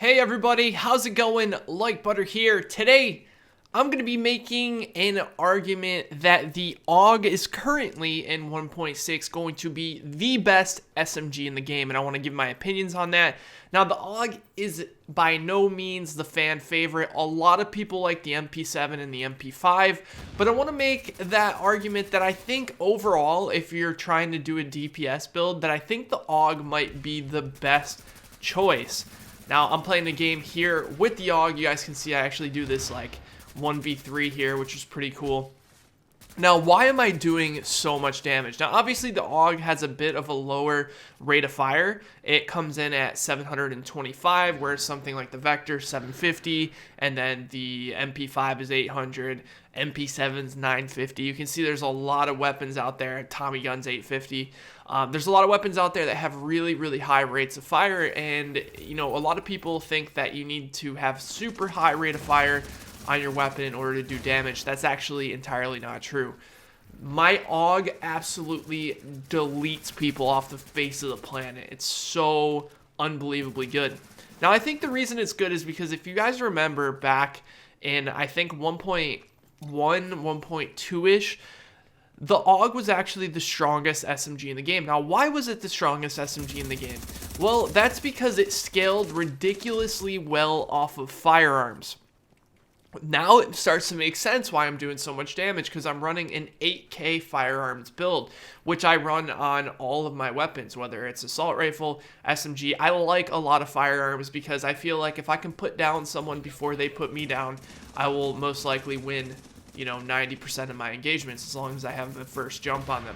Hey everybody, how's it going? Like Butter here. Today, I'm going to be making an argument that the AUG is currently in 1.6 going to be the best SMG in the game, and I want to give my opinions on that. Now, the AUG is by no means the fan favorite. A lot of people like the MP7 and the MP5, but I want to make that argument that I think overall, if you're trying to do a DPS build, that I think the AUG might be the best choice. Now, I'm playing the game here with the AUG. You guys can see I actually do this like 1v3 here, which is pretty cool. Now, why am I doing so much damage? Now, obviously, the AUG has a bit of a lower rate of fire. It comes in at 725, whereas something like the Vector 750, and then the MP5 is 800, MP7's 950. You can see there's a lot of weapons out there. Tommy Gun's 850. There's a lot of weapons out there that have really, really high rates of fire, and you know, a lot of people think that you need to have super high rate of fire on your weapon in order to do damage. That's actually entirely not true. My AUG absolutely deletes people off the face of the planet. It's so unbelievably good. Now, I think the reason it's good is because if you guys remember back in, I think 1.1, 1.2-ish, the AUG was actually the strongest SMG in the game. Now, why was it the strongest SMG in the game? Well, that's because it scaled ridiculously well off of firearms. Now it starts to make sense why I'm doing so much damage, because I'm running an 8K firearms build, which I run on all of my weapons, whether it's assault rifle, SMG. I like a lot of firearms because I feel like if I can put down someone before they put me down, I will most likely win, 90% of my engagements as long as I have the first jump on them.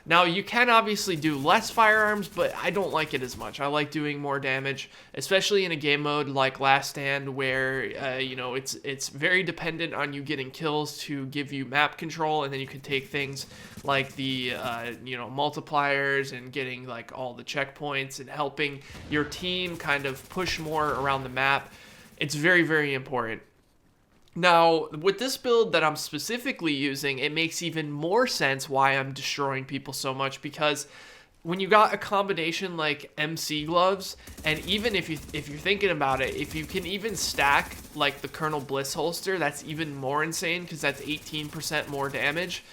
Now, you can obviously do less firearms, but I don't like it as much. I like doing more damage, especially in a game mode like Last Stand where, it's very dependent on you getting kills to give you map control, and then you can take things like the, multipliers and getting, like, all the checkpoints and helping your team kind of push more around the map. It's very, very important. Now, with this build that I'm specifically using, it makes even more sense why I'm destroying people so much, because when you got a combination like MC gloves, and even if you're thinking about it, if you can even stack like the Colonel Bliss holster, that's even more insane because that's 18% more damage.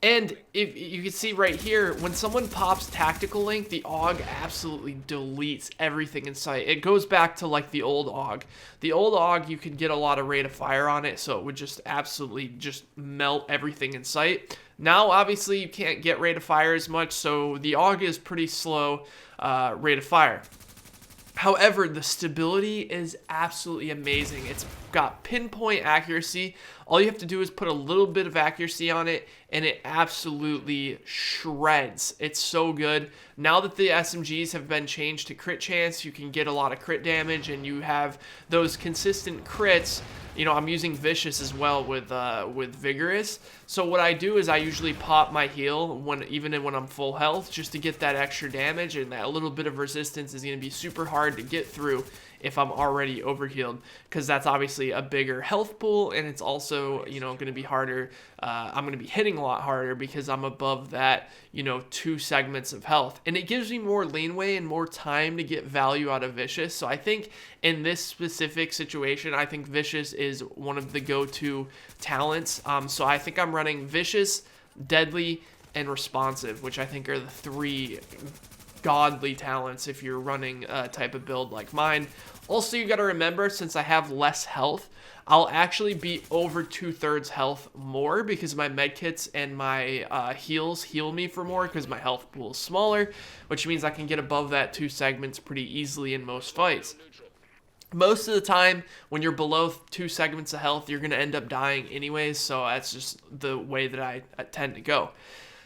And if you can see right here, when someone pops Tactical Link, the AUG absolutely deletes everything in sight. It goes back to like the old AUG. The old AUG, you could get a lot of rate of fire on it, so it would just absolutely just melt everything in sight. Now, obviously, you can't get rate of fire as much, so the AUG is pretty slow rate of fire. However, the stability is absolutely amazing. It's got pinpoint accuracy. All you have to do is put a little bit of accuracy on it, and it absolutely shreds. It's so good. Now that the SMGs have been changed to crit chance, you can get a lot of crit damage, and you have those consistent crits. I'm using Vicious as well with Vigorous. So what I do is I usually pop my heal even when I'm full health, just to get that extra damage, and that little bit of resistance is going to be super hard to get through if I'm already overhealed, because that's obviously a bigger health pool, and it's also going to be harder. I'm going to be hitting a lot harder because I'm above that 2 segments of health, and it gives me more leeway and more time to get value out of Vicious. So I think in this specific situation, I think Vicious is one of the go-to talents. So I think I'm running Vicious, Deadly, and Responsive, which I think are the 3 godly talents if you're running a type of build like mine. Also, you got to remember, since I have less health, I'll actually be over 2/3 health more because my medkits and my heals heal me for more because my health pool is smaller, which means I can get above that 2 segments pretty easily in most fights. Most of the time, when you're below 2 segments of health, you're going to end up dying anyways, so that's just the way that I tend to go.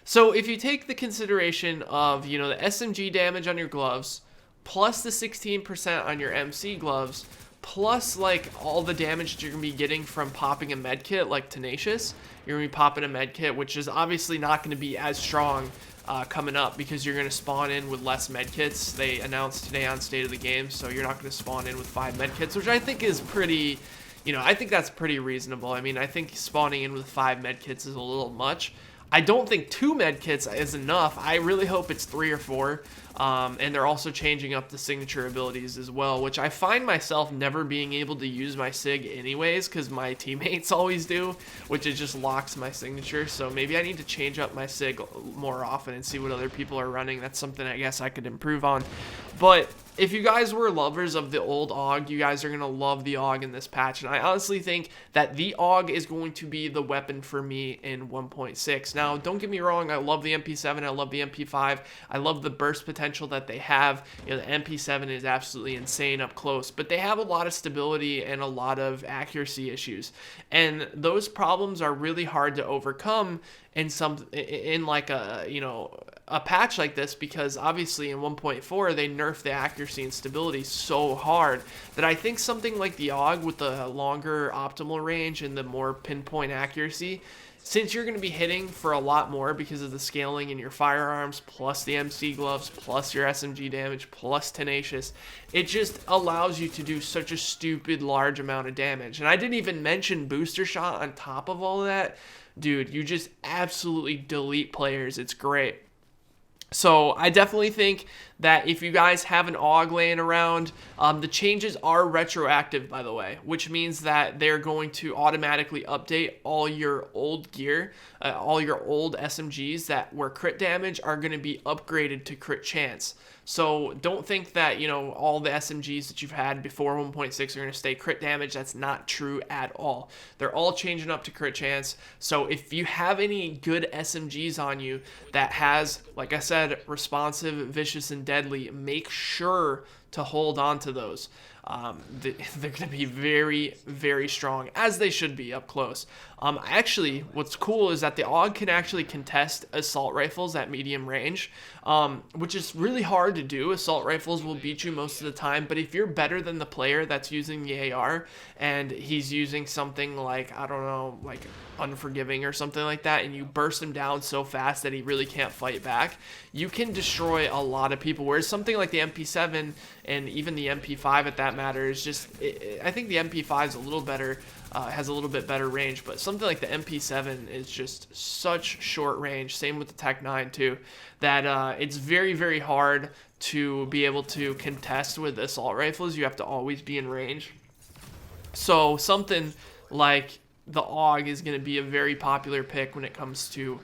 So if you take the consideration of, the SMG damage on your gloves, plus the 16% on your MC gloves, plus like all the damage that you're going to be getting from popping a medkit like Tenacious, you're going to be popping a medkit, which is obviously not going to be as strong coming up because you're going to spawn in with less medkits. They announced today on State of the Game, so you're not going to spawn in with 5 medkits, which I think is pretty, I think that's pretty reasonable. I mean, I think spawning in with 5 medkits is a little much. I don't think 2 med kits is enough. I really hope it's 3 or 4. And they're also changing up the signature abilities as well, which I find myself never being able to use my sig anyways, because my teammates always do, which it just locks my signature. So maybe I need to change up my sig more often and see what other people are running. That's something I guess I could improve on. But if you guys were lovers of the old AUG, you guys are going to love the AUG in this patch. And I honestly think that the AUG is going to be the weapon for me in 1.6. Now, don't get me wrong. I love the MP7. I love the MP5. I love the burst potential that they have. You know, the MP7 is absolutely insane up close. But they have a lot of stability and a lot of accuracy issues. And those problems are really hard to overcome in like a, you know, a patch like this, because obviously in 1.4 they nerfed the accuracy and stability so hard that I think something like the AUG with the longer optimal range and the more pinpoint accuracy, since you're going to be hitting for a lot more because of the scaling in your firearms, plus the MC gloves, plus your SMG damage, plus tenacious, it just allows you to do such a stupid large amount of damage. And I didn't even mention booster shot on top of all of that. Dude, you just absolutely delete players. It's great. So I definitely think that if you guys have an AUG laying around, the changes are retroactive, by the way, which means that they're going to automatically update all your old gear, all your old SMGs that were crit damage are going to be upgraded to crit chance. So don't think that, you know, all the SMGs that you've had before 1.6 are going to stay crit damage. That's not true at all. They're all changing up to crit chance. So if you have any good SMGs on you that has, like I said, responsive, vicious, and deadly, make sure to hold on to those. They're going to be very, very strong, as they should be up close. Actually, what's cool is that the AUG can actually contest assault rifles at medium range, which is really hard to do. Assault rifles will beat you most of the time, but if you're better than the player that's using the AR and he's using something like, I don't know, like Unforgiving or something like that, and you burst him down so fast that he really can't fight back, you can destroy a lot of people. Whereas something like the MP7 and even the MP5 at that matter is just, I think the MP5 is a little better, has a little bit better range, but something like the MP7 is just such short range, same with the Tech 9 too, that it's very, very hard to be able to contest with assault rifles. You have to always be in range. So something like the AUG is going to be a very popular pick when it comes to,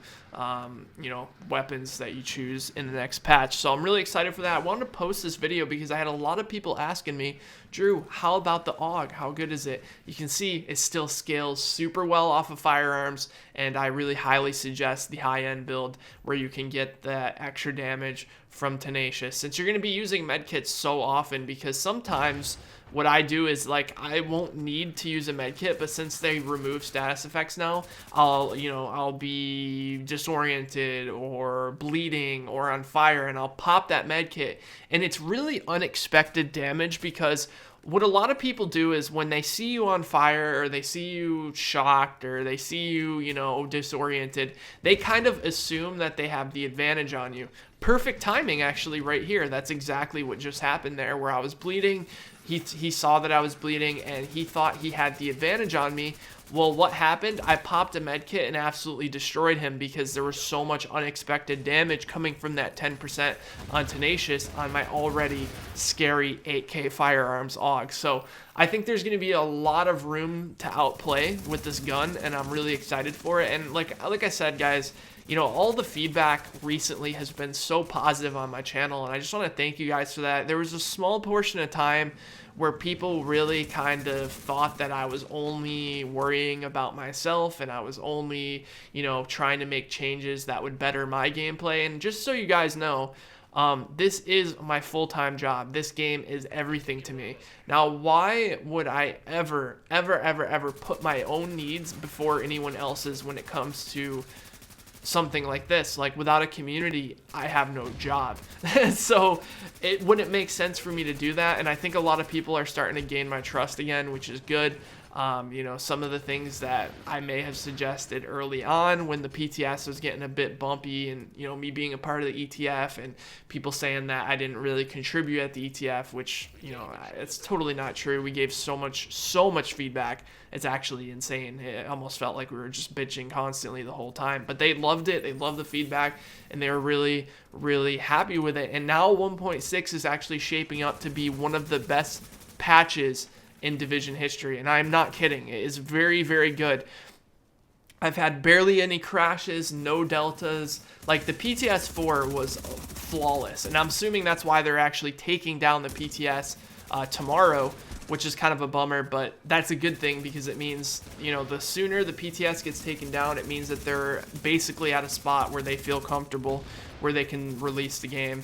you know, weapons that you choose in the next patch. So I'm really excited for that. I wanted to post this video because I had a lot of people asking me, Drew, how about the AUG? How good is it? You can see it still scales super well off of firearms, and I really highly suggest the high-end build where you can get that extra damage from tenacious, since you're going to be using medkits so often, because sometimes what I do is, like, I won't need to use a medkit, but since they remove status effects now, I'll be disoriented or bleeding or on fire, and I'll pop that medkit, and it's really unexpected damage, because what a lot of people do is when they see you on fire or they see you shocked or they see you, you know, disoriented, they kind of assume that they have the advantage on you. Perfect timing, actually, right here. That's exactly what just happened there, where I was bleeding. He saw that I was bleeding and he thought he had the advantage on me. Well, what happened? I popped a medkit and absolutely destroyed him because there was so much unexpected damage coming from that 10% on tenacious on my already scary 8K firearms AUG. So I think there's going to be a lot of room to outplay with this gun, and I'm really excited for it. And like I said, guys, you know, all the feedback recently has been so positive on my channel, and I just want to thank you guys for that. There was a small portion of time where people really kind of thought that I was only worrying about myself and I was only, you know, trying to make changes that would better my gameplay. And just so you guys know, this is my full-time job. This game is everything to me. Now, why would I ever put my own needs before anyone else's when it comes to something like this? Like, without a community, I have no job. So it wouldn't make sense for me to do that, and I think a lot of people are starting to gain my trust again, which is good. You know, some of the things that I may have suggested early on when the PTS was getting a bit bumpy, and, you know, me being a part of the ETF and people saying that I didn't really contribute at the ETF, which, you know, it's totally not true. We gave so much feedback. It's actually insane. It almost felt like we were just bitching constantly the whole time, but they loved it. They loved the feedback, and they were really, really happy with it. And now 1.6 is actually shaping up to be one of the best patches in Division history, and I'm not kidding. It is very, very good. I've had barely any crashes, no deltas. Like, the PTS 4 was flawless, and I'm assuming that's why they're actually taking down the PTS tomorrow, which is kind of a bummer, but that's a good thing, because it means, you know, the sooner the PTS gets taken down, it means that they're basically at a spot where they feel comfortable, where they can release the game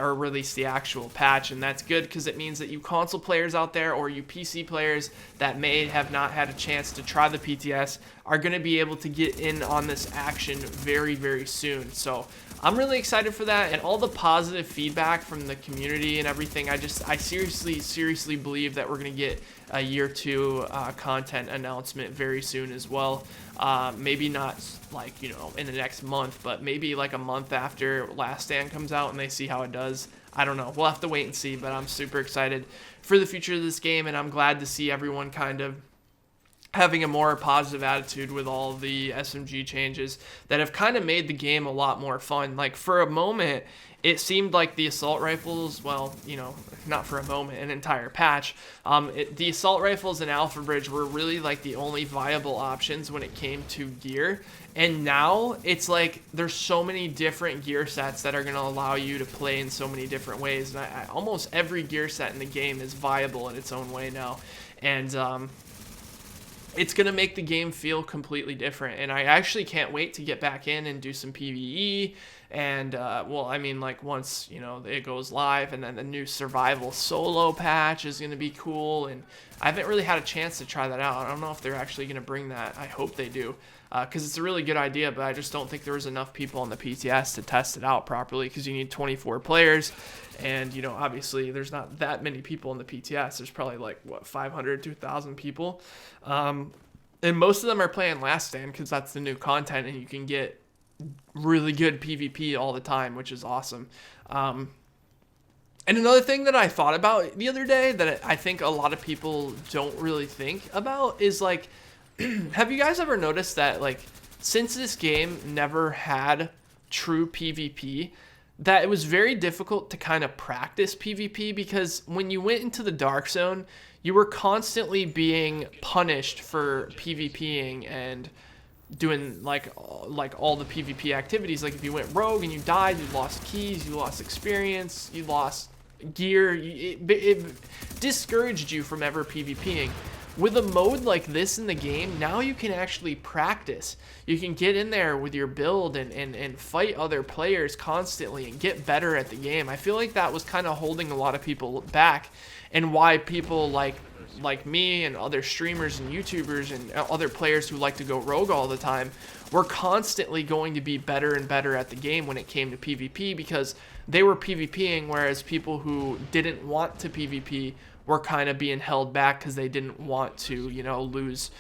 or release the actual patch. And that's good, because it means that you console players out there, or you PC players that may have not had a chance to try the PTS, are going to be able to get in on this action very, very soon. So I'm really excited for that, and all the positive feedback from the community and everything. I seriously believe that we're going to get a year 2 content announcement very soon as well. Maybe not like, you know, in the next month, but maybe like a month after Last Stand comes out and they see how it does. I don't know. We'll have to wait and see, but I'm super excited for the future of this game, and I'm glad to see everyone kind of having a more positive attitude with all the SMG changes that have kind of made the game a lot more fun. Like, for a moment, it seemed like the assault rifles, well, you know, not for a moment, an entire patch, the assault rifles and Alpha Bridge were really like the only viable options when it came to gear. And now it's like there's so many different gear sets that are going to allow you to play in so many different ways. And almost every gear set in the game is viable in its own way now. And it's going to make the game feel completely different. And I actually can't wait to get back in and do some PvE. And, well, I mean, like, once, you know, it goes live, and then the new survival solo patch is going to be cool. And I haven't really had a chance to try that out. I don't know if they're actually going to bring that. I hope they do, because it's a really good idea, but I just don't think there was enough people on the PTS to test it out properly, because you need 24 players. And, you know, obviously there's not that many people in the PTS. There's probably like, what, 500, 2,000 people. And most of them are playing Last Stand, because that's the new content, and you can get really good PvP all the time, which is awesome. And another thing that I thought about the other day that I think a lot of people don't really think about is, like, have you guys ever noticed that, like, since this game never had true PvP, that it was very difficult to kind of practice PvP, because when you went into the Dark Zone, you were constantly being punished for PvPing and doing like all the PvP activities. Like, if you went rogue and you died, you lost keys, you lost experience, you lost gear. It discouraged you from ever PvPing. With a mode like this in the game, now you can actually practice. You can get in there with your build and fight other players constantly and get better at the game. I feel like that was kind of holding a lot of people back, and why people like me and other streamers and YouTubers and other players who like to go rogue all the time were constantly going to be better and better at the game when it came to PvP, because they were PvPing, whereas people who didn't want to PvP were kind of being held back because they didn't want to, you know, lose,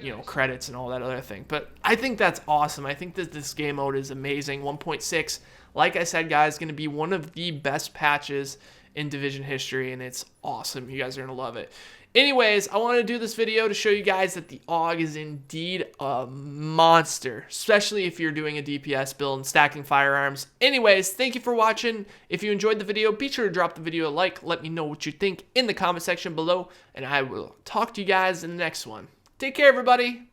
you know, credits and all that other thing. But I think that's awesome. I think that this game mode is amazing. 1.6, like I said, guys, going to be one of the best patches in Division history, and it's awesome. You guys are going to love it. Anyways, I wanted to do this video to show you guys that the AUG is indeed a monster, especially if you're doing a DPS build and stacking firearms. Anyways, thank you for watching. If you enjoyed the video, be sure to drop the video a like. Let me know what you think in the comment section below, and I will talk to you guys in the next one. Take care, everybody.